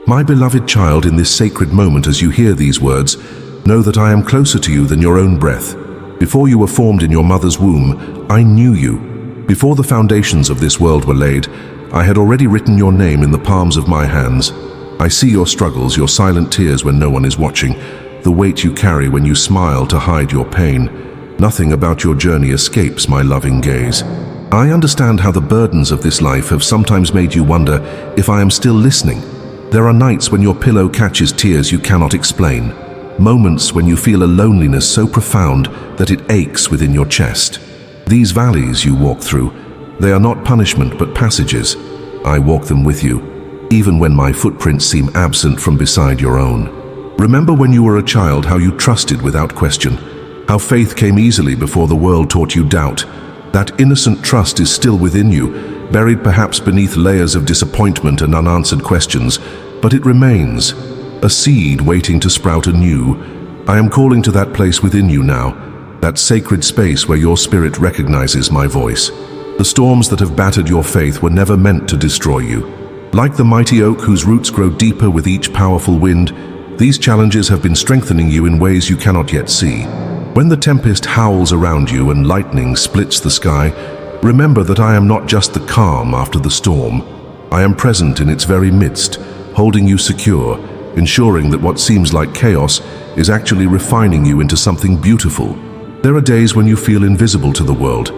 My beloved child, in this sacred moment as you hear these words, know that I am closer to you than your own breath. Before you were formed in your mother's womb, I knew you. Before the foundations of this world were laid, I had already written your name in the palms of my hands. I see your struggles, your silent tears when no one is watching, the weight you carry when you smile to hide your pain. Nothing about your journey escapes my loving gaze. I understand how the burdens of this life have sometimes made you wonder if I am still listening. There are nights when your pillow catches tears you cannot explain. Moments when you feel a loneliness so profound that it aches within your chest. These valleys you walk through, they are not punishment but passages. I walk them with you, even when my footprints seem absent from beside your own. Remember when you were a child how you trusted without question, how faith came easily before the world taught you doubt. That innocent trust is still within you, buried perhaps beneath layers of disappointment and unanswered questions, but it remains, a seed waiting to sprout anew. I am calling to that place within you now, that sacred space where your spirit recognizes my voice. The storms that have battered your faith were never meant to destroy you. Like the mighty oak whose roots grow deeper with each powerful wind, these challenges have been strengthening you in ways you cannot yet see. When the tempest howls around you and lightning splits the sky, remember that I am not just the calm after the storm. I am present in its very midst, holding you secure, ensuring that what seems like chaos is actually refining you into something beautiful. There are days when you feel invisible to the world,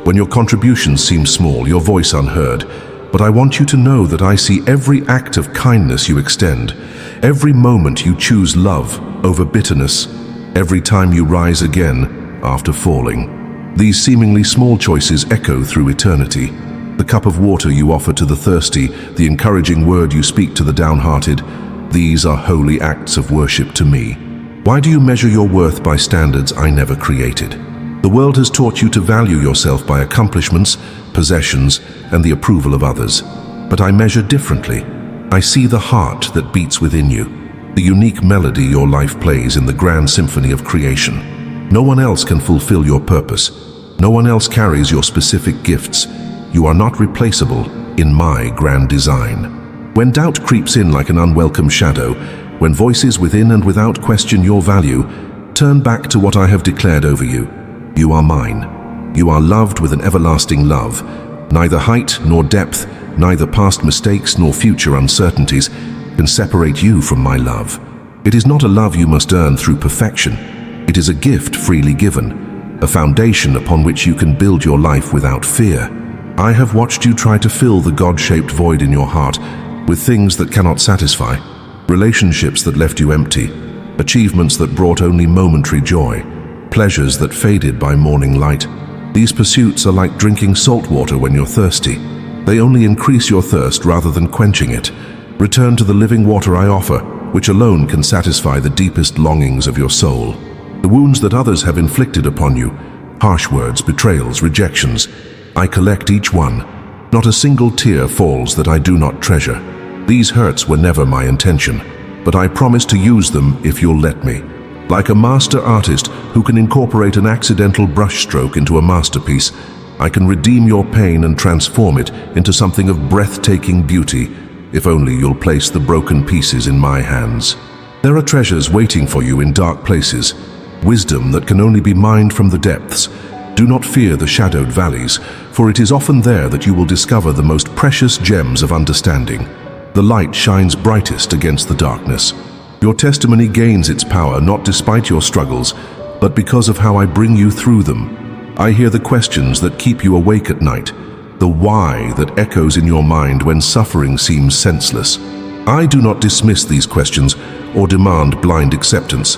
when your contributions seem small, your voice unheard, but I want you to know that I see every act of kindness you extend, every moment you choose love over bitterness, every time you rise again after falling. These seemingly small choices echo through eternity. The cup of water you offer to the thirsty, the encouraging word you speak to the downhearted, these are holy acts of worship to me. Why do you measure your worth by standards I never created? The world has taught you to value yourself by accomplishments, possessions, and the approval of others. But I measure differently. I see the heart that beats within you, the unique melody your life plays in the grand symphony of creation. No one else can fulfill your purpose. No one else carries your specific gifts. You are not replaceable in my grand design. When doubt creeps in like an unwelcome shadow, when voices within and without question your value, turn back to what I have declared over you. You are mine. You are loved with an everlasting love. Neither height nor depth, neither past mistakes nor future uncertainties can separate you from my love. It is not a love you must earn through perfection. It is a gift freely given, a foundation upon which you can build your life without fear. I have watched you try to fill the God-shaped void in your heart with things that cannot satisfy, relationships that left you empty, achievements that brought only momentary joy, pleasures that faded by morning light. These pursuits are like drinking salt water when you're thirsty. They only increase your thirst rather than quenching it. Return to the living water I offer, which alone can satisfy the deepest longings of your soul. The wounds that others have inflicted upon you, harsh words, betrayals, rejections, I collect each one. Not a single tear falls that I do not treasure. These hurts were never my intention, but I promise to use them if you'll let me. Like a master artist who can incorporate an accidental brushstroke into a masterpiece, I can redeem your pain and transform it into something of breathtaking beauty, if only you'll place the broken pieces in my hands. There are treasures waiting for you in dark places, wisdom that can only be mined from the depths. Do not fear the shadowed valleys, for it is often there that you will discover the most precious gems of understanding. The light shines brightest against the darkness. Your testimony gains its power not despite your struggles, but because of how I bring you through them. I hear the questions that keep you awake at night, the why that echoes in your mind when suffering seems senseless. I do not dismiss these questions or demand blind acceptance.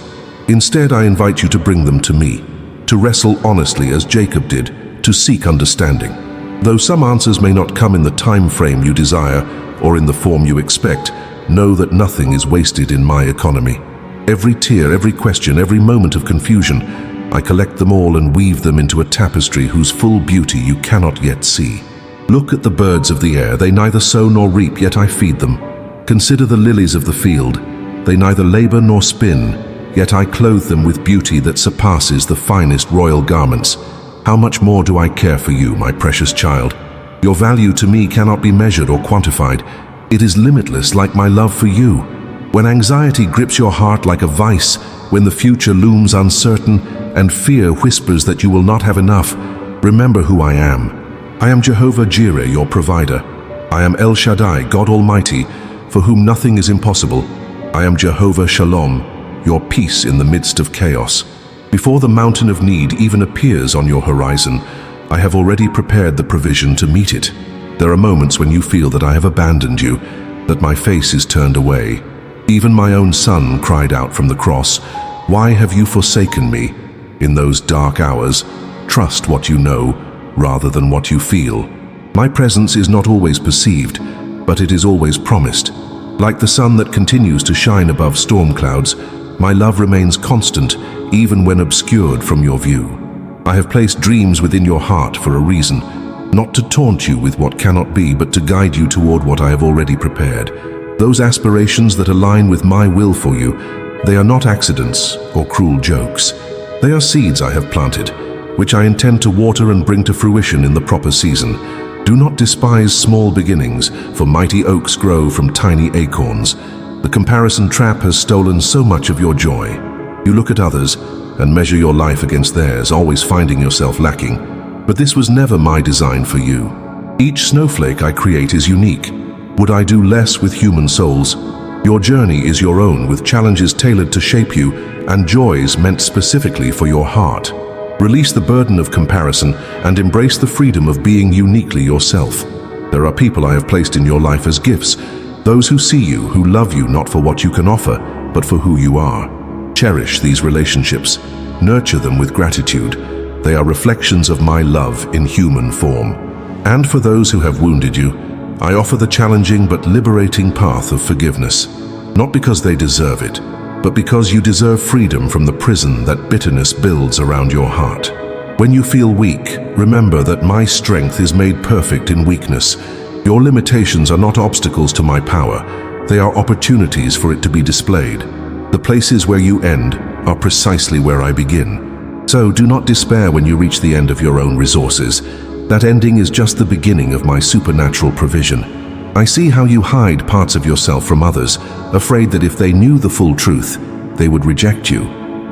Instead, I invite you to bring them to me, to wrestle honestly as Jacob did, to seek understanding. Though some answers may not come in the time frame you desire or in the form you expect, know that nothing is wasted in my economy. Every tear, every question, every moment of confusion, I collect them all and weave them into a tapestry whose full beauty you cannot yet see. Look at the birds of the air. They neither sow nor reap, yet I feed them. Consider the lilies of the field. They neither labor nor spin, yet I clothe them with beauty that surpasses the finest royal garments. How much more do I care for you, my precious child? Your value to me cannot be measured or quantified. It is limitless like my love for you. When anxiety grips your heart like a vice, when the future looms uncertain and fear whispers that you will not have enough, remember who I am. I am Jehovah Jireh, your provider. I am El Shaddai, God Almighty, for whom nothing is impossible. I am Jehovah Shalom, your peace in the midst of chaos. Before the mountain of need even appears on your horizon, I have already prepared the provision to meet it. There are moments when you feel that I have abandoned you, that my face is turned away. Even my own son cried out from the cross, "Why have you forsaken me?" In those dark hours, trust what you know rather than what you feel. My presence is not always perceived, but it is always promised. Like the sun that continues to shine above storm clouds, my love remains constant even when obscured from your view. I have placed dreams within your heart for a reason, not to taunt you with what cannot be, but to guide you toward what I have already prepared. Those aspirations that align with my will for you, they are not accidents or cruel jokes. They are seeds I have planted, which I intend to water and bring to fruition in the proper season. Do not despise small beginnings, for mighty oaks grow from tiny acorns. The comparison trap has stolen so much of your joy. You look at others and measure your life against theirs, always finding yourself lacking. But this was never my design for you. Each snowflake I create is unique. Would I do less with human souls? Your journey is your own, with challenges tailored to shape you and joys meant specifically for your heart. Release the burden of comparison and embrace the freedom of being uniquely yourself. There are people I have placed in your life as gifts, those who see you, who love you not for what you can offer, but for who you are. Cherish these relationships. Nurture them with gratitude. They are reflections of my love in human form. And for those who have wounded you, I offer the challenging but liberating path of forgiveness. Not because they deserve it, but because you deserve freedom from the prison that bitterness builds around your heart. When you feel weak, remember that my strength is made perfect in weakness. Your limitations are not obstacles to my power. They are opportunities for it to be displayed. The places where you end are precisely where I begin. So do not despair when you reach the end of your own resources. That ending is just the beginning of my supernatural provision. I see how you hide parts of yourself from others, afraid that if they knew the full truth, they would reject you.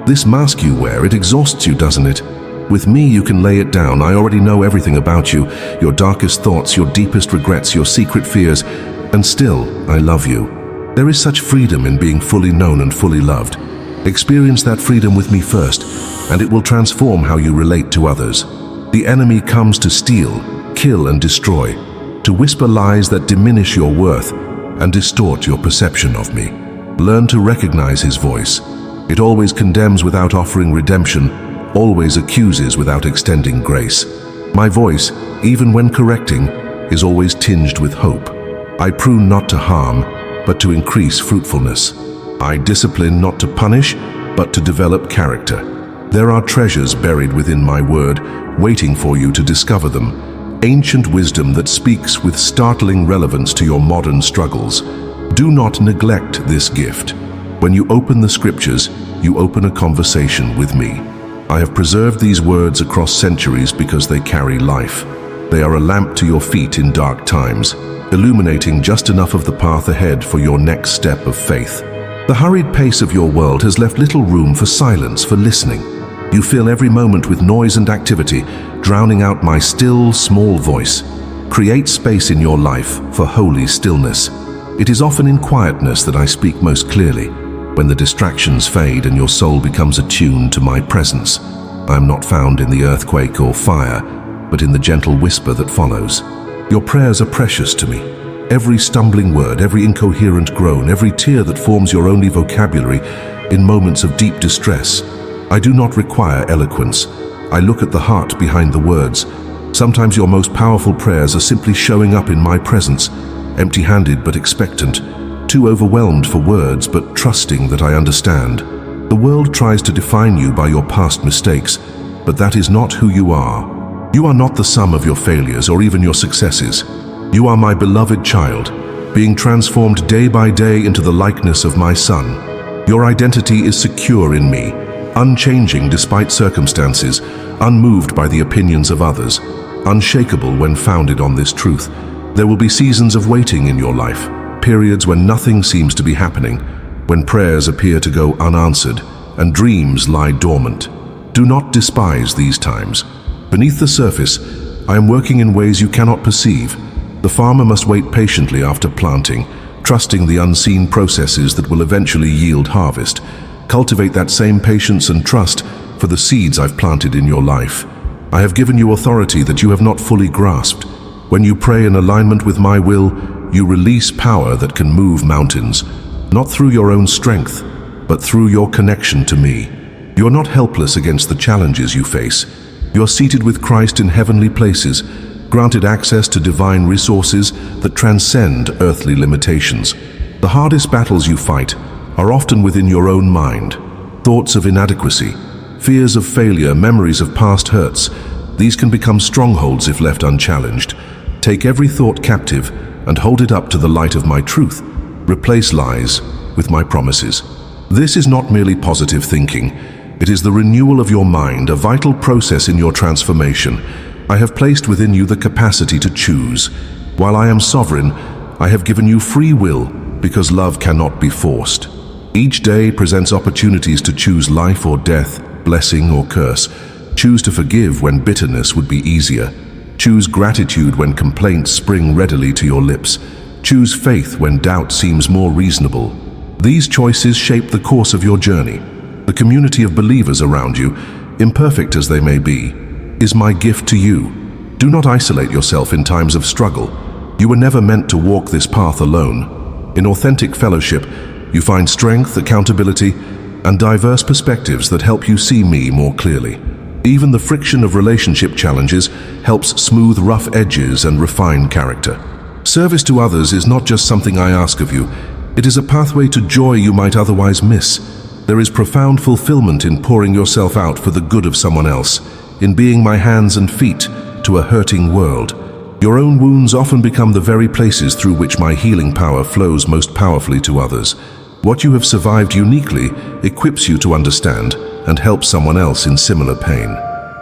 This mask you wear, it exhausts you, doesn't it? With me, you can lay it down. I already know everything about you, your darkest thoughts, your deepest regrets, your secret fears, and still, I love you. There is such freedom in being fully known and fully loved. Experience that freedom with me first, and it will transform how you relate to others. The enemy comes to steal, kill, and destroy, to whisper lies that diminish your worth and distort your perception of me. Learn to recognize his voice. It always condemns without offering redemption, always accuses without extending grace. My voice, even when correcting, is always tinged with hope. I prune not to harm, but to increase fruitfulness. I discipline not to punish, but to develop character. There are treasures buried within my word, waiting for you to discover them. Ancient wisdom that speaks with startling relevance to your modern struggles. Do not neglect this gift. When you open the scriptures, you open a conversation with me. I have preserved these words across centuries because they carry life. They are a lamp to your feet in dark times, illuminating just enough of the path ahead for your next step of faith. The hurried pace of your world has left little room for silence, for listening. You fill every moment with noise and activity, drowning out my still, small voice. Create space in your life for holy stillness. It is often in quietness that I speak most clearly, when the distractions fade and your soul becomes attuned to my presence. I am not found in the earthquake or fire, but in the gentle whisper that follows. Your prayers are precious to me. Every stumbling word, every incoherent groan, every tear that forms your only vocabulary in moments of deep distress. I do not require eloquence. I look at the heart behind the words. Sometimes your most powerful prayers are simply showing up in my presence, empty-handed but expectant, too overwhelmed for words but trusting that I understand. The world tries to define you by your past mistakes, but that is not who you are. You are not the sum of your failures or even your successes. You are my beloved child, being transformed day by day into the likeness of my Son. Your identity is secure in me, unchanging despite circumstances, unmoved by the opinions of others, unshakable when founded on this truth. There will be seasons of waiting in your life, periods when nothing seems to be happening, when prayers appear to go unanswered and dreams lie dormant. Do not despise these times. Beneath the surface, I am working in ways you cannot perceive. The farmer must wait patiently after planting, trusting the unseen processes that will eventually yield harvest. Cultivate that same patience and trust for the seeds I've planted in your life. I have given you authority that you have not fully grasped. When you pray in alignment with my will, you release power that can move mountains, not through your own strength, but through your connection to me. You are not helpless against the challenges you face. You are seated with Christ in heavenly places, granted access to divine resources that transcend earthly limitations. The hardest battles you fight are often within your own mind. Thoughts of inadequacy, fears of failure, memories of past hurts. These can become strongholds if left unchallenged. Take every thought captive and hold it up to the light of my truth. Replace lies with my promises. This is not merely positive thinking. It is the renewal of your mind, a vital process in your transformation. I have placed within you the capacity to choose. While I am sovereign, I have given you free will because love cannot be forced. Each day presents opportunities to choose life or death, blessing or curse. Choose to forgive when bitterness would be easier. Choose gratitude when complaints spring readily to your lips. Choose faith when doubt seems more reasonable. These choices shape the course of your journey. The community of believers around you, imperfect as they may be, is my gift to you. Do not isolate yourself in times of struggle. You were never meant to walk this path alone. In authentic fellowship, you find strength, accountability, and diverse perspectives that help you see me more clearly. Even the friction of relationship challenges helps smooth rough edges and refine character. Service to others is not just something I ask of you. It is a pathway to joy you might otherwise miss. There is profound fulfillment in pouring yourself out for the good of someone else, in being my hands and feet to a hurting world. Your own wounds often become the very places through which my healing power flows most powerfully to others. What you have survived uniquely equips you to understand and help someone else in similar pain.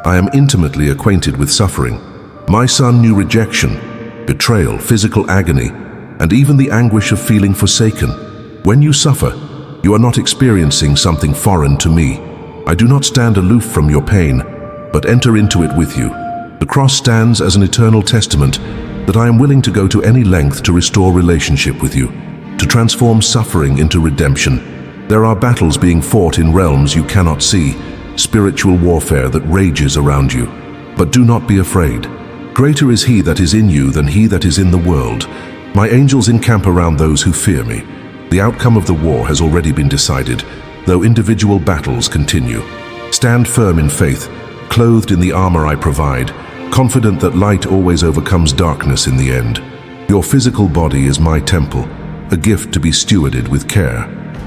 I am intimately acquainted with suffering. My son knew rejection, betrayal, physical agony, and even the anguish of feeling forsaken. When you suffer, you are not experiencing something foreign to me. I do not stand aloof from your pain, but enter into it with you. The cross stands as an eternal testament that I am willing to go to any length to restore relationship with you, to transform suffering into redemption. There are battles being fought in realms you cannot see, spiritual warfare that rages around you. But do not be afraid. Greater is he that is in you than he that is in the world. My angels encamp around those who fear me. The outcome of the war has already been decided, though individual battles continue. Stand firm in faith, clothed in the armor I provide, confident that light always overcomes darkness in the end. Your physical body is my temple, a gift to be stewarded with care.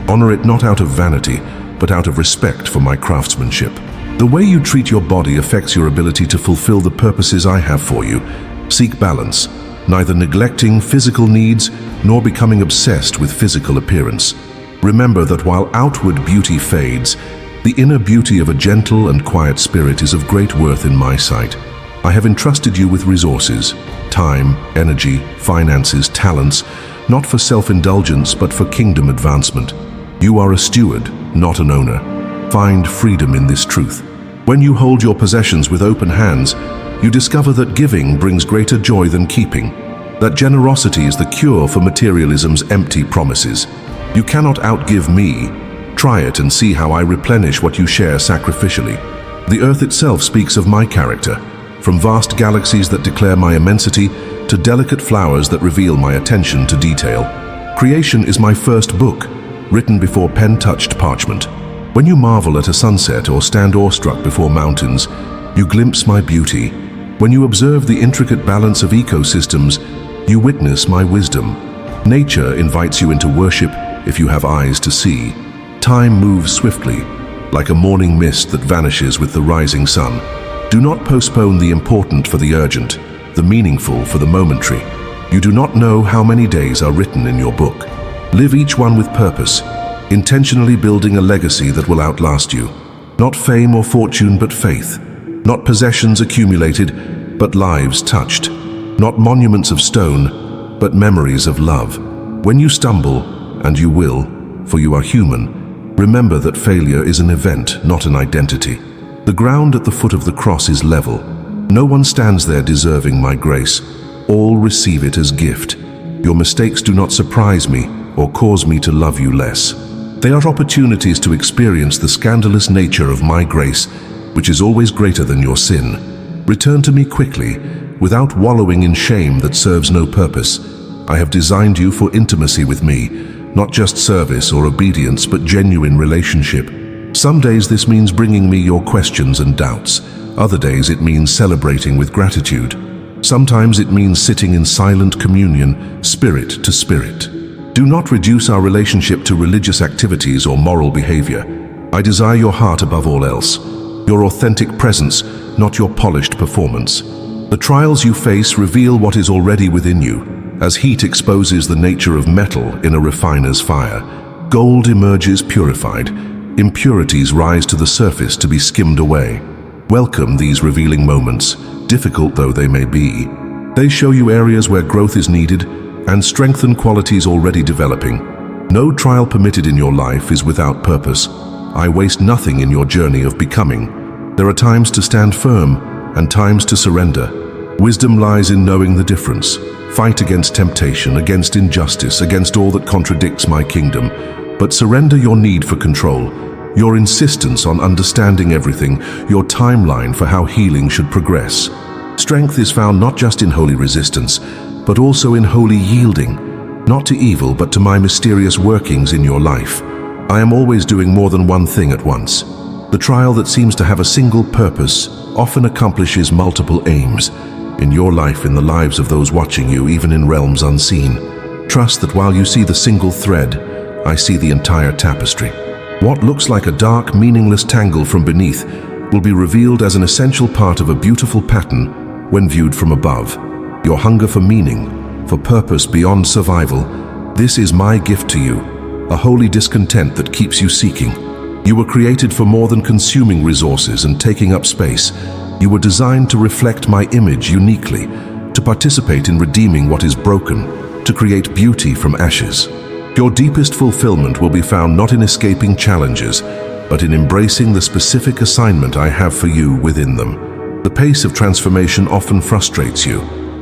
Honor it not out of vanity, but out of respect for my craftsmanship. The way you treat your body affects your ability to fulfill the purposes I have for you. Seek balance, neither neglecting physical needs nor becoming obsessed with physical appearance. Remember that while outward beauty fades, the inner beauty of a gentle and quiet spirit is of great worth in my sight. I have entrusted you with resources, time, energy, finances, talents, not for self-indulgence but for kingdom advancement. You are a steward, not an owner. Find freedom in this truth. When you hold your possessions with open hands, you discover that giving brings greater joy than keeping, that generosity is the cure for materialism's empty promises. You cannot outgive me. Try it and see how I replenish what you share sacrificially. The earth itself speaks of my character, from vast galaxies that declare my immensity to delicate flowers that reveal my attention to detail. Creation is my first book, written before pen touched parchment. When you marvel at a sunset or stand awestruck before mountains, you glimpse my beauty. When you observe the intricate balance of ecosystems, you witness my wisdom. Nature invites you into worship if you have eyes to see. Time moves swiftly, like a morning mist that vanishes with the rising sun. Do not postpone the important for the urgent, the meaningful for the momentary. You do not know how many days are written in your book. Live each one with purpose, intentionally building a legacy that will outlast you. Not fame or fortune, but faith. Not possessions accumulated, but lives touched. Not monuments of stone, but memories of love. When you stumble, and you will, for you are human, remember that failure is an event, not an identity. The ground at the foot of the cross is level. No one stands there deserving my grace. All receive it as gift. Your mistakes do not surprise me or cause me to love you less. They are opportunities to experience the scandalous nature of my grace, which is always greater than your sin. Return to me quickly, without wallowing in shame that serves no purpose. I have designed you for intimacy with me, not just service or obedience, but genuine relationship. Some days this means bringing me your questions and doubts. Other days it means celebrating with gratitude. Sometimes it means sitting in silent communion, spirit to spirit. Do not reduce our relationship to religious activities or moral behavior. I desire your heart above all else, your authentic presence, not your polished performance. The trials you face reveal what is already within you. As heat exposes the nature of metal in a refiner's fire, gold emerges purified. Impurities rise to the surface to be skimmed away. Welcome these revealing moments, difficult though they may be. They show you areas where growth is needed and strengthen qualities already developing. No trial permitted in your life is without purpose. I waste nothing in your journey of becoming. There are times to stand firm and times to surrender. Wisdom lies in knowing the difference. Fight against temptation, against injustice, against all that contradicts my kingdom. But surrender your need for control, your insistence on understanding everything, your timeline for how healing should progress. Strength is found not just in holy resistance, but also in holy yielding, not to evil, but to my mysterious workings in your life. I am always doing more than one thing at once. The trial that seems to have a single purpose often accomplishes multiple aims. In your life, in the lives of those watching you, even in realms unseen. Trust that while you see the single thread, I see the entire tapestry. What looks like a dark, meaningless tangle from beneath will be revealed as an essential part of a beautiful pattern when viewed from above. Your hunger for meaning, for purpose beyond survival, this is my gift to you, a holy discontent that keeps you seeking. You were created for more than consuming resources and taking up space. You were designed to reflect my image uniquely, to participate in redeeming what is broken, to create beauty from ashes. Your deepest fulfillment will be found not in escaping challenges, but in embracing the specific assignment I have for you within them. The pace of transformation often frustrates you.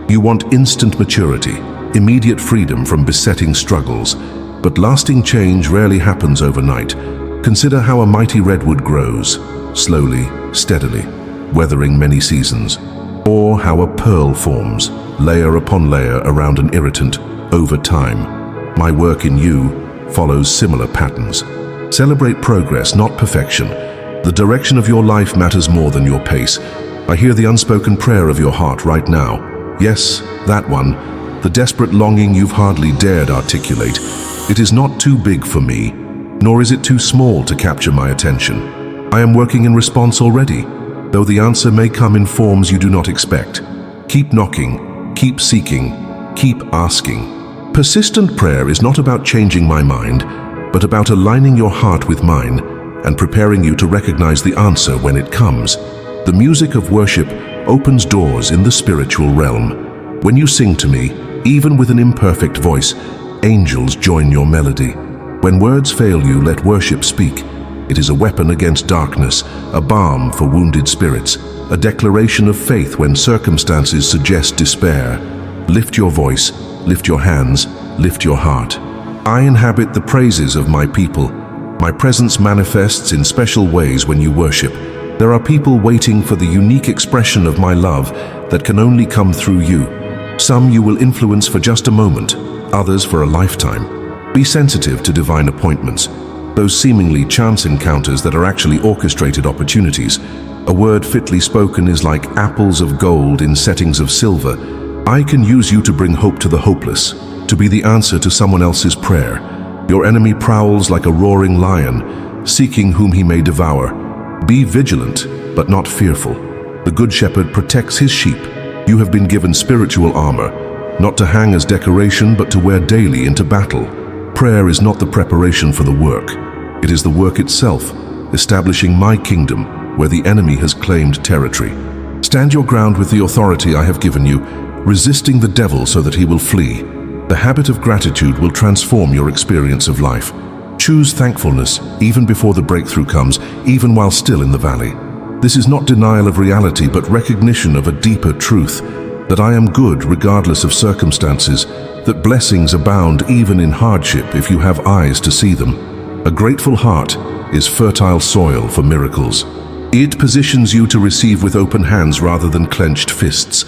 You want instant maturity, immediate freedom from besetting struggles, but lasting change rarely happens overnight. Consider how a mighty redwood grows, slowly, steadily, weathering many seasons, or how a pearl forms, layer upon layer around an irritant, over time. My work in you follows similar patterns. Celebrate progress, not perfection. The direction of your life matters more than your pace. I hear the unspoken prayer of your heart right now. Yes, that one, the desperate longing you've hardly dared articulate. It is not too big for me, nor is it too small to capture my attention. I am working in response already, though the answer may come in forms you do not expect. Keep knocking, keep seeking, keep asking. Persistent prayer is not about changing my mind, but about aligning your heart with mine and preparing you to recognize the answer when it comes. The music of worship opens doors in the spiritual realm. When you sing to me, even with an imperfect voice, angels join your melody. When words fail you, let worship speak. It is a weapon against darkness, a balm for wounded spirits, a declaration of faith when circumstances suggest despair. Lift your voice, lift your hands, lift your heart. I inhabit the praises of my people. My presence manifests in special ways when you worship. There are people waiting for the unique expression of my love that can only come through you. Some you will influence for just a moment, others for a lifetime. Be sensitive to divine appointments, those seemingly chance encounters that are actually orchestrated opportunities. A word fitly spoken is like apples of gold in settings of silver. I can use you to bring hope to the hopeless, to be the answer to someone else's prayer. Your enemy prowls like a roaring lion, seeking whom he may devour. Be vigilant, but not fearful. The Good Shepherd protects his sheep. You have been given spiritual armor, not to hang as decoration, but to wear daily into battle. Prayer is not the preparation for the work. It is the work itself, establishing my kingdom where the enemy has claimed territory. Stand your ground with the authority I have given you, resisting the devil so that he will flee. The habit of gratitude will transform your experience of life. Choose thankfulness even before the breakthrough comes, even while still in the valley. This is not denial of reality, but recognition of a deeper truth, that I am good regardless of circumstances, that blessings abound even in hardship if you have eyes to see them. A grateful heart is fertile soil for miracles. It positions you to receive with open hands rather than clenched fists.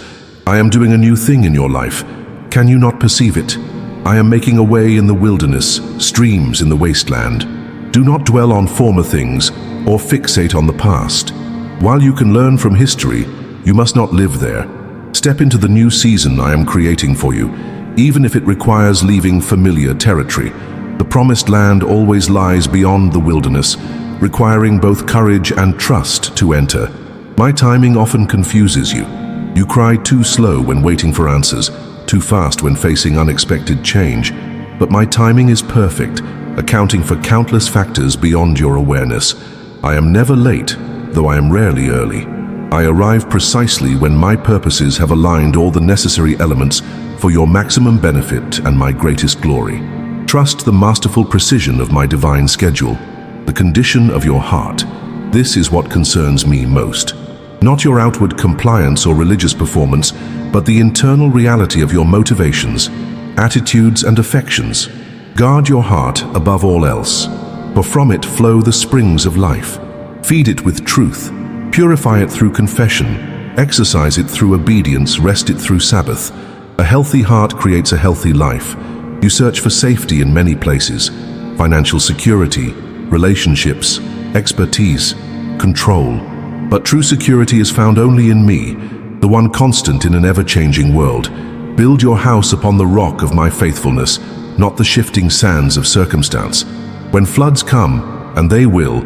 I am doing a new thing in your life. Can you not perceive it? I am making a way in the wilderness, streams in the wasteland. Do not dwell on former things or fixate on the past. While you can learn from history, you must not live there. Step into the new season I am creating for you, even if it requires leaving familiar territory. The promised land always lies beyond the wilderness, requiring both courage and trust to enter. My timing often confuses you. You cry too slow when waiting for answers, too fast when facing unexpected change. But my timing is perfect, accounting for countless factors beyond your awareness. I am never late, though I am rarely early. I arrive precisely when my purposes have aligned all the necessary elements for your maximum benefit and my greatest glory. Trust the masterful precision of my divine schedule, the condition of your heart. This is what concerns me most. Not your outward compliance or religious performance, but the internal reality of your motivations, attitudes, and affections. Guard your heart above all else, for from it flow the springs of life. Feed it with truth. Purify it through confession, exercise it through obedience, rest it through Sabbath. A healthy heart creates a healthy life. You search for safety in many places: financial security, relationships, expertise, control. But true security is found only in me, the one constant in an ever-changing world. Build your house upon the rock of my faithfulness, not the shifting sands of circumstance. When floods come, and they will,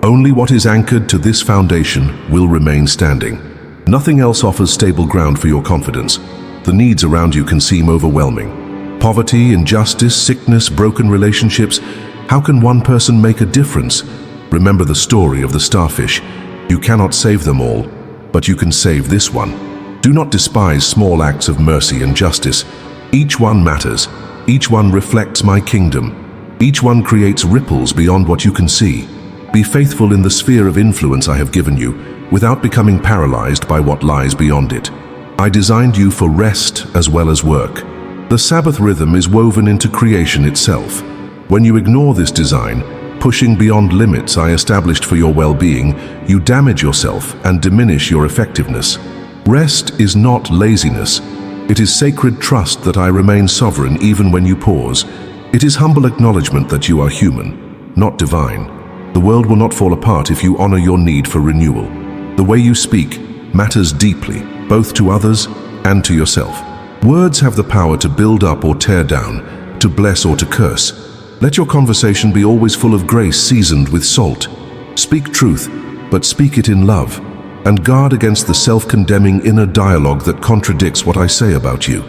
only what is anchored to this foundation will remain standing. Nothing else offers stable ground for your confidence. The needs around you can seem overwhelming. Poverty, injustice, sickness, broken relationships. How can one person make a difference? Remember the story of the starfish. You cannot save them all, but you can save this one. Do not despise small acts of mercy and justice. Each one matters. Each one reflects my kingdom. Each one creates ripples beyond what you can see. Be faithful in the sphere of influence I have given you, without becoming paralyzed by what lies beyond it. I designed you for rest as well as work. The Sabbath rhythm is woven into creation itself. When you ignore this design, pushing beyond limits I established for your well-being, you damage yourself and diminish your effectiveness. Rest is not laziness. It is sacred trust that I remain sovereign even when you pause. It is humble acknowledgement that you are human, not divine. The world will not fall apart if you honor your need for renewal. The way you speak matters deeply, both to others and to yourself. Words have the power to build up or tear down, to bless or to curse. Let your conversation be always full of grace seasoned with salt. Speak truth, but speak it in love, and guard against the self-condemning inner dialogue that contradicts what I say about you.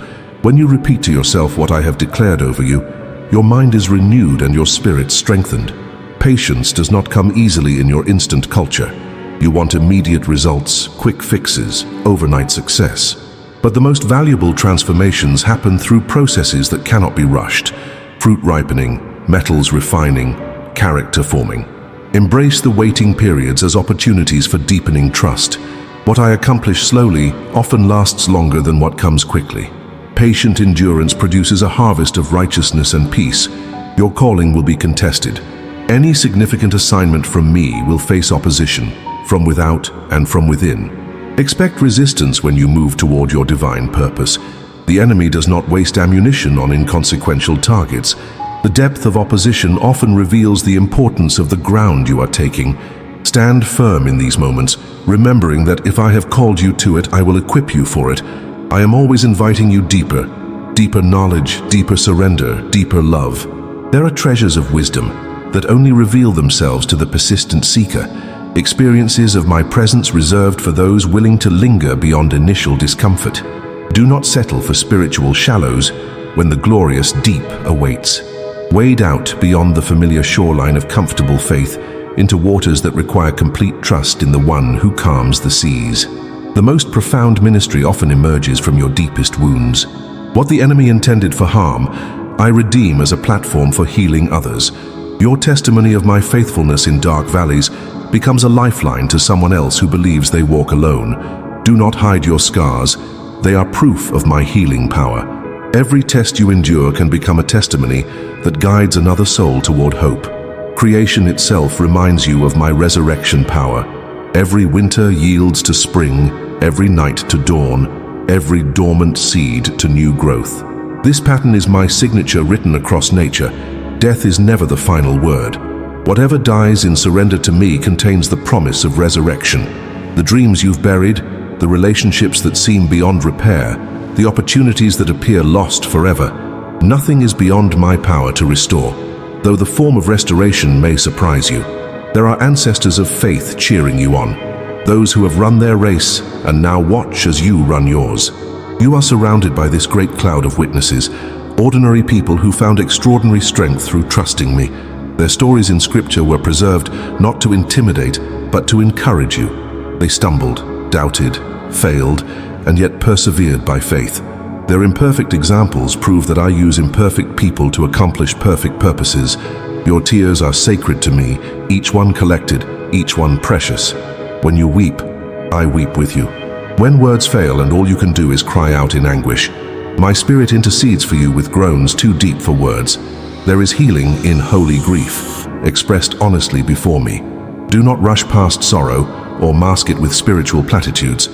When you repeat to yourself what I have declared over you, your mind is renewed and your spirit strengthened. Patience does not come easily in your instant culture. You want immediate results, quick fixes, overnight success. But the most valuable transformations happen through processes that cannot be rushed. Fruit ripening, metals refining, character forming. Embrace the waiting periods as opportunities for deepening trust. What I accomplish slowly often lasts longer than what comes quickly. Patient endurance produces a harvest of righteousness and peace. Your calling will be contested. Any significant assignment from me will face opposition, from without and from within. Expect resistance when you move toward your divine purpose. The enemy does not waste ammunition on inconsequential targets. The depth of opposition often reveals the importance of the ground you are taking. Stand firm in these moments, remembering that if I have called you to it, I will equip you for it. I am always inviting you deeper. Deeper knowledge, deeper surrender, deeper love. There are treasures of wisdom that only reveal themselves to the persistent seeker, experiences of my presence reserved for those willing to linger beyond initial discomfort. Do not settle for spiritual shallows when the glorious deep awaits. Wade out beyond the familiar shoreline of comfortable faith into waters that require complete trust in the one who calms the seas. The most profound ministry often emerges from your deepest wounds. What the enemy intended for harm, I redeem as a platform for healing others. Your testimony of my faithfulness in dark valleys becomes a lifeline to someone else who believes they walk alone. Do not hide your scars. They are proof of my healing power. Every test you endure can become a testimony that guides another soul toward hope. Creation itself reminds you of my resurrection power. Every winter yields to spring, every night to dawn, every dormant seed to new growth. This pattern is my signature written across nature. Death is never the final word. Whatever dies in surrender to me contains the promise of resurrection. The dreams you've buried, the relationships that seem beyond repair, the opportunities that appear lost forever, nothing is beyond my power to restore. Though the form of restoration may surprise you, there are ancestors of faith cheering you on, those who have run their race and now watch as you run yours. You are surrounded by this great cloud of witnesses, ordinary people who found extraordinary strength through trusting me. Their stories in Scripture were preserved not to intimidate, but to encourage you. They stumbled, doubted, failed, and yet persevered by faith. Their imperfect examples prove that I use imperfect people to accomplish perfect purposes. Your tears are sacred to me, each one collected, each one precious. When you weep, I weep with you. When words fail and all you can do is cry out in anguish, my spirit intercedes for you with groans too deep for words. There is healing in holy grief, expressed honestly before me. Do not rush past sorrow or mask it with spiritual platitudes.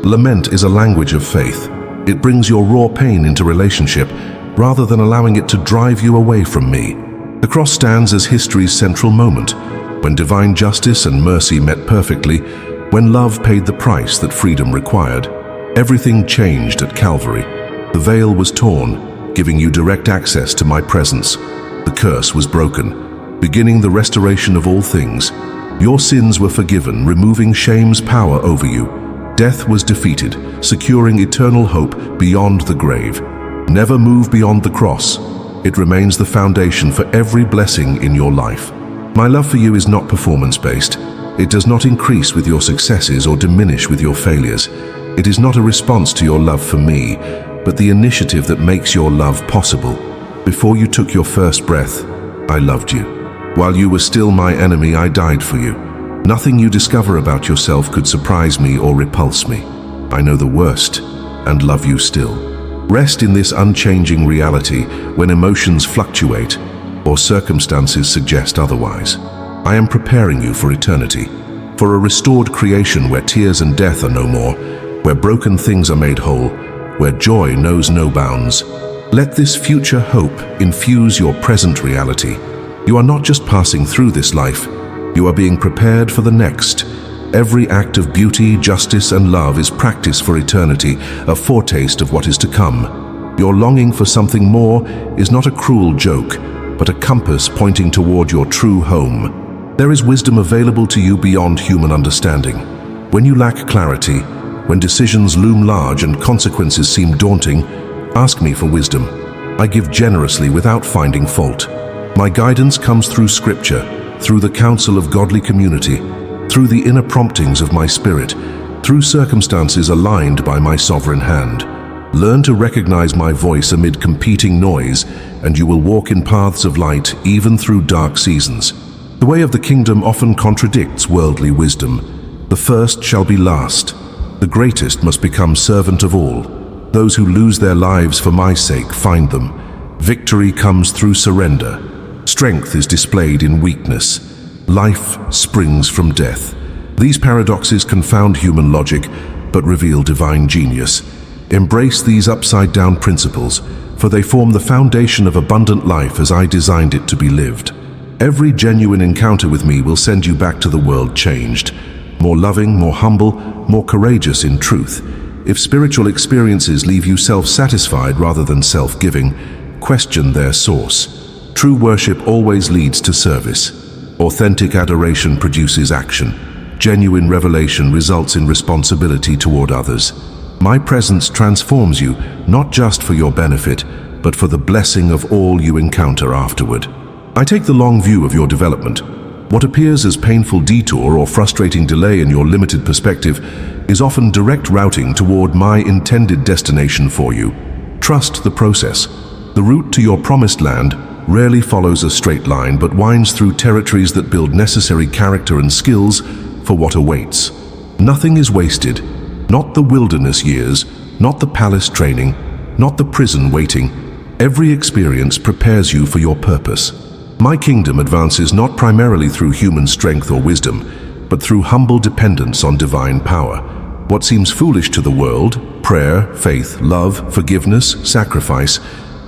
Lament is a language of faith. It brings your raw pain into relationship rather than allowing it to drive you away from me. The cross stands as history's central moment, when divine justice and mercy met perfectly, when love paid the price that freedom required. Everything changed at Calvary. The veil was torn, giving you direct access to my presence. The curse was broken, beginning the restoration of all things. Your sins were forgiven, removing shame's power over you. Death was defeated, securing eternal hope beyond the grave. Never move beyond the cross. It remains the foundation for every blessing in your life. My love for you is not performance-based. It does not increase with your successes or diminish with your failures. It is not a response to your love for me, but the initiative that makes your love possible. Before you took your first breath, I loved you. While you were still my enemy, I died for you. Nothing you discover about yourself could surprise me or repulse me. I know the worst and love you still. Rest in this unchanging reality when emotions fluctuate or circumstances suggest otherwise. I am preparing you for eternity, for a restored creation where tears and death are no more, where broken things are made whole, where joy knows no bounds. Let this future hope infuse your present reality. You are not just passing through this life, you are being prepared for the next. Every act of beauty, justice, and love is practice for eternity, a foretaste of what is to come. Your longing for something more is not a cruel joke, but a compass pointing toward your true home. There is wisdom available to you beyond human understanding. When you lack clarity, when decisions loom large and consequences seem daunting, ask me for wisdom. I give generously without finding fault. My guidance comes through Scripture, through the counsel of godly community, through the inner promptings of my spirit, through circumstances aligned by my sovereign hand. Learn to recognize my voice amid competing noise, and you will walk in paths of light even through dark seasons. The way of the kingdom often contradicts worldly wisdom. The first shall be last. The greatest must become servant of all. Those who lose their lives for my sake find them. Victory comes through surrender. Strength is displayed in weakness. Life springs from death. These paradoxes confound human logic, but reveal divine genius. Embrace these upside-down principles, for they form the foundation of abundant life as I designed it to be lived. Every genuine encounter with me will send you back to the world changed, more loving, more humble, more courageous in truth. If spiritual experiences leave you self-satisfied rather than self-giving, question their source. True worship always leads to service. Authentic adoration produces action. Genuine revelation results in responsibility toward others. My presence transforms you, not just for your benefit, but for the blessing of all you encounter afterward. I take the long view of your development. What appears as painful detour or frustrating delay in your limited perspective is often direct routing toward my intended destination for you. Trust the process. The route to your promised land rarely follows a straight line but winds through territories that build necessary character and skills for what awaits. Nothing is wasted. Not the wilderness years, not the palace training, not the prison waiting. Every experience prepares you for your purpose. My kingdom advances not primarily through human strength or wisdom, but through humble dependence on divine power. What seems foolish to the world, prayer, faith, love, forgiveness, sacrifice,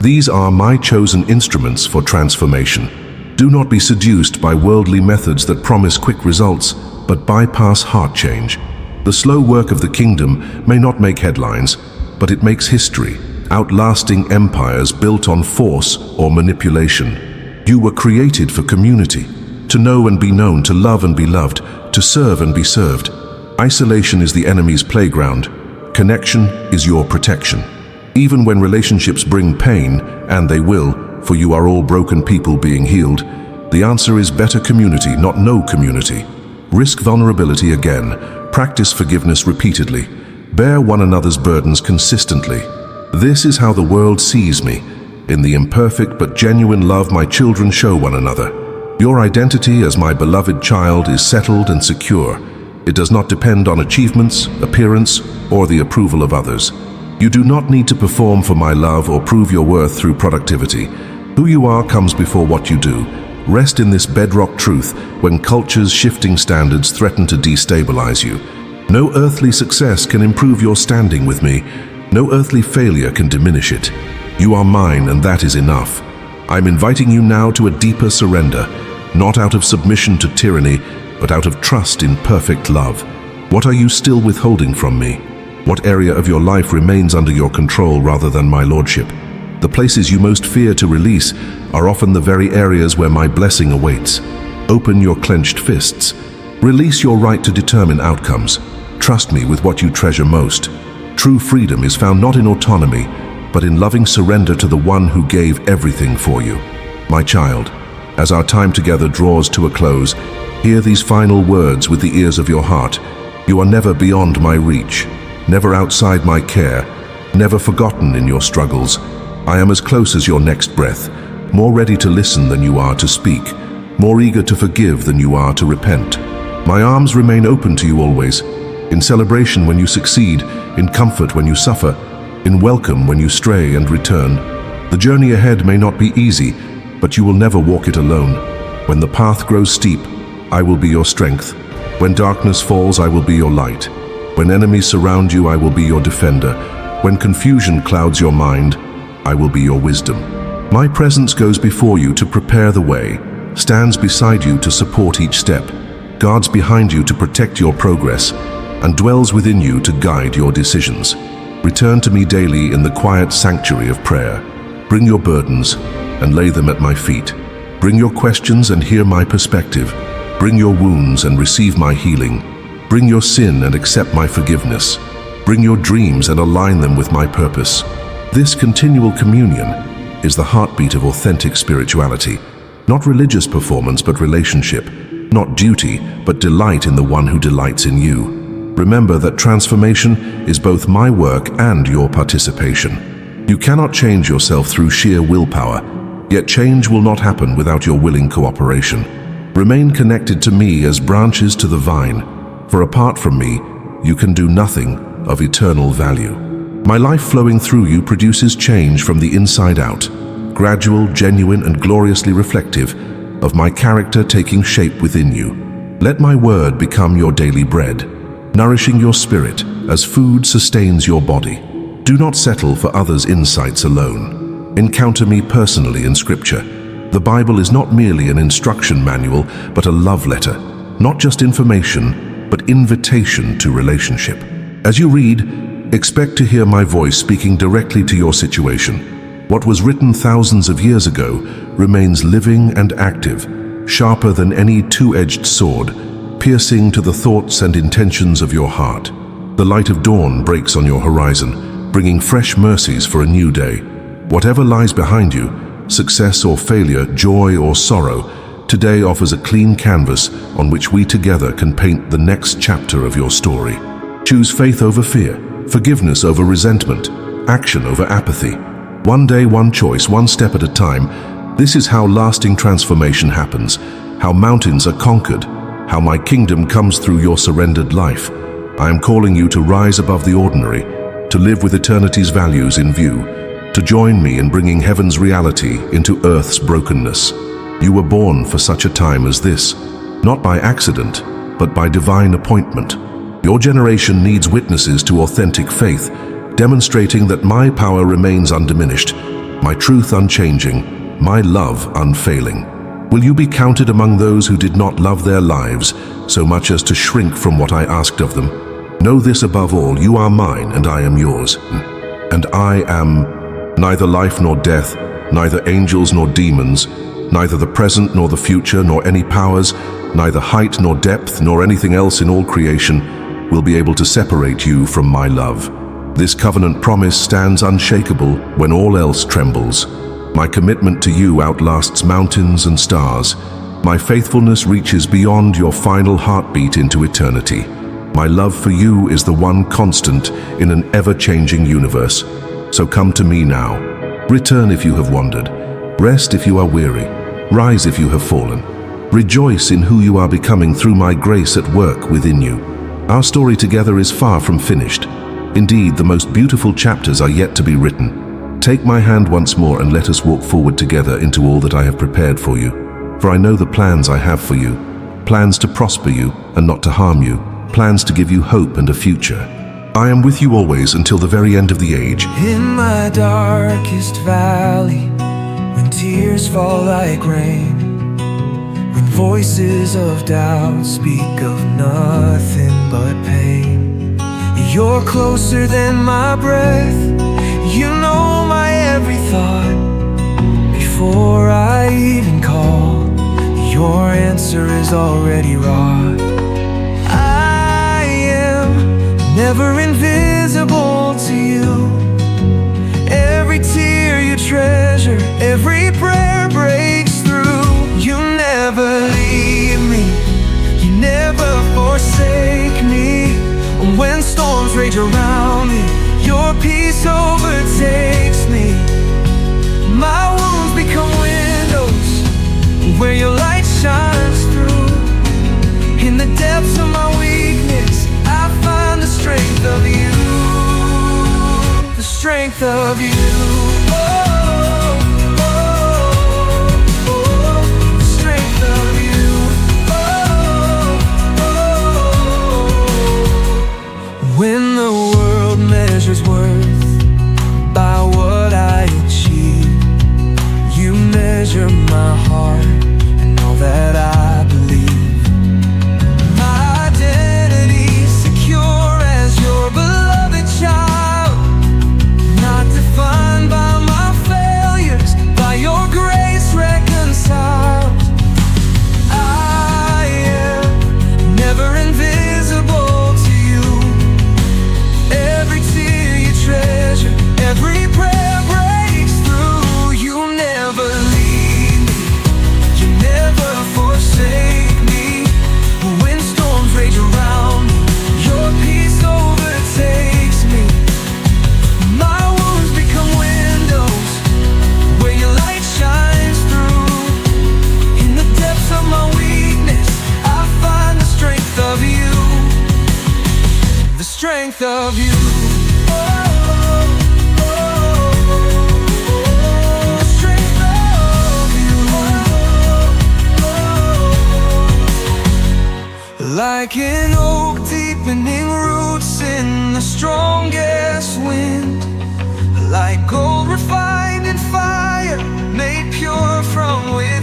these are my chosen instruments for transformation. Do not be seduced by worldly methods that promise quick results, but bypass heart change. The slow work of the kingdom may not make headlines, but it makes history, outlasting empires built on force or manipulation. You were created for community, to know and be known, to love and be loved, to serve and be served. Isolation is the enemy's playground. Connection is your protection. Even when relationships bring pain, and they will, for you are all broken people being healed, the answer is better community, not no community. Risk vulnerability again. Practice forgiveness repeatedly. Bear one another's burdens consistently. This is how the world sees me. In the imperfect but genuine love my children show one another. Your identity as my beloved child is settled and secure. It does not depend on achievements, appearance, or the approval of others. You do not need to perform for my love or prove your worth through productivity. Who you are comes before what you do. Rest in this bedrock truth when culture's shifting standards threaten to destabilize you. No earthly success can improve your standing with me. No earthly failure can diminish it. You are mine, and that is enough. I'm inviting you now to a deeper surrender, not out of submission to tyranny, but out of trust in perfect love. What are you still withholding from me? What area of your life remains under your control rather than my lordship? The places you most fear to release are often the very areas where my blessing awaits. Open your clenched fists. Release your right to determine outcomes. Trust me with what you treasure most. True freedom is found not in autonomy, but in loving surrender to the one who gave everything for you. My child, as our time together draws to a close, hear these final words with the ears of your heart. You are never beyond my reach, never outside my care, never forgotten in your struggles. I am as close as your next breath, more ready to listen than you are to speak, more eager to forgive than you are to repent. My arms remain open to you always, in celebration when you succeed, in comfort when you suffer, in welcome when you stray and return. The journey ahead may not be easy, but you will never walk it alone. When the path grows steep, I will be your strength. When darkness falls, I will be your light. When enemies surround you, I will be your defender. When confusion clouds your mind, I will be your wisdom. My presence goes before you to prepare the way, stands beside you to support each step, guards behind you to protect your progress, and dwells within you to guide your decisions. Return to me daily in the quiet sanctuary of prayer. Bring your burdens and lay them at my feet. Bring your questions and hear my perspective. Bring your wounds and receive my healing. Bring your sin and accept my forgiveness. Bring your dreams and align them with my purpose. This continual communion is the heartbeat of authentic spirituality, not religious performance but relationship, not duty but delight in the one who delights in you. Remember that transformation is both my work and your participation. You cannot change yourself through sheer willpower, yet change will not happen without your willing cooperation. Remain connected to me as branches to the vine, for apart from me, you can do nothing of eternal value. My life flowing through you produces change from the inside out, gradual, genuine, and gloriously reflective of my character taking shape within you. Let my word become your daily bread, nourishing your spirit as food sustains your body. Do not settle for others' insights alone. Encounter me personally in Scripture. The Bible is not merely an instruction manual, but a love letter, not just information, but invitation to relationship. As you read, expect to hear my voice speaking directly to your situation. What was written thousands of years ago remains living and active, sharper than any two-edged sword, piercing to the thoughts and intentions of your heart. The light of dawn breaks on your horizon, bringing fresh mercies for a new day. Whatever lies behind you, success or failure, joy or sorrow, today offers a clean canvas on which we together can paint the next chapter of your story. Choose faith over fear, forgiveness over resentment, action over apathy. One day, one choice, one step at a time. This is how lasting transformation happens, how mountains are conquered, how my kingdom comes through your surrendered life. I am calling you to rise above the ordinary, to live with eternity's values in view, to join me in bringing heaven's reality into earth's brokenness. You were born for such a time as this, not by accident, but by divine appointment. Your generation needs witnesses to authentic faith, demonstrating that my power remains undiminished, my truth unchanging, my love unfailing. Will you be counted among those who did not love their lives so much as to shrink from what I asked of them? Know this above all, you are mine and I am yours. And I am neither life nor death, neither angels nor demons, neither the present nor the future, nor any powers, neither height nor depth, nor anything else in all creation will be able to separate you from my love. This covenant promise stands unshakable when all else trembles. My commitment to you outlasts mountains and stars. My faithfulness reaches beyond your final heartbeat into eternity. My love for you is the one constant in an ever-changing universe. So come to me now. Return if you have wandered. Rest if you are weary. Rise if you have fallen. Rejoice in who you are becoming through my grace at work within you. Our story together is far from finished. Indeed, the most beautiful chapters are yet to be written. Take my hand once more and let us walk forward together into all that I have prepared for you. For I know the plans I have for you, plans to prosper you and not to harm you, plans to give you hope and a future. I am with you always until the very end of the age. In my darkest valley, when tears fall like rain, when voices of doubt speak of nothing but pain, you're closer than my breath. You know my every thought. Before I even call, your answer is already wrought. I am never invisible to you. Every tear you treasure, every prayer breaks through. You never leave me, you never forsake me. When storms rage around me, your peace overtakes me. My wounds become windows where your light shines through. In the depths of my weakness, I find the strength of you. The strength of you. Oh, oh, oh, the strength of you. When the world measures worth by what I achieve, you measure my heart and all that I believe. My identity secure as your beloved child, not defined by my failures, by your grace reconciled. I am never invisible to you. Every tear you treasure, every prayer breaks through. You never leave me, you never forsake me. When storms rage around me, your peace overtakes me. My wounds become windows where your light shines through. In the depths of my weakness, I find the strength of you. The strength of you. The strength of you. Like an oak deepening roots in the strongest wind, like gold refined in fire, made pure from within.